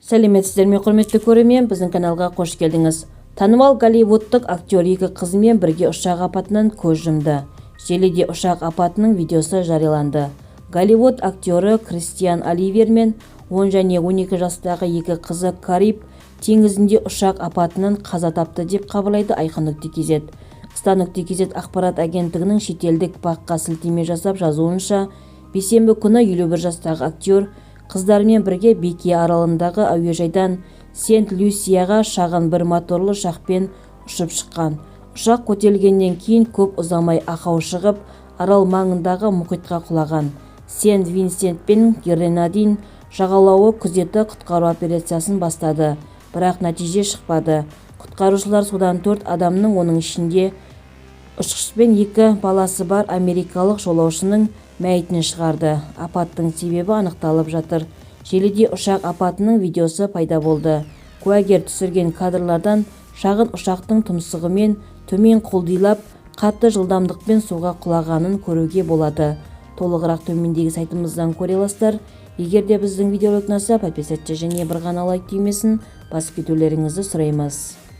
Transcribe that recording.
Сәлеметсіздер ме, құрметті көрермен, біздің каналға қош келдіңіз. Танымал голливудтық актер екі қызымен бірге ұшақ апатынан көз жұмды. Желіде ұшақ апатының видеосы жарияланды. Голливуд актері Кристиан Оливер мен 10 және 12 жастағы екі қызы Кариб теңізінде ұшақ апатынан қаза тапты деп хабарлайды Айқын.кз. Стан.кз ақпарат агенттігінің шетелдік баққа сілтеме жасап жазуынша, бейсенбі күні 51 жастағы актер қыздарымен бірге Беке аралындағы әуежайдан Сент-Люсияға шағын бір моторлы ұшақпен ұшып шыққан. Ұшақ көтерілгеннен кейін көп ұзамай ақау шығып, арал маңындағы мұхитқа құлаған. Сент-Винсент пен Гренадин жағалауы күзеті құтқару операциясын бастады, бірақ нәтиже шықпады. Құтқарушылар судан 4 адамның, оның ішінде ұшқыш пен 2 баласы бар америкалық жолаушының мәйітін шығарды. Апаттың себебі анықталып жатыр. Желіде ұшақ апатының видеосы пайда болды. Куәгер түсірген кадрлардан шағын ұшақтың тұмсығымен төмен құлдилап, қатты жылдамдықпен суға құлағанын көруге болады. Толығырақ төмендегі сайтымыздан көре аласыздар. Егер де біздің видео ұнаса, подписаться және бір ғана лайк түймесін басып кетулеріңізді сұраймыз.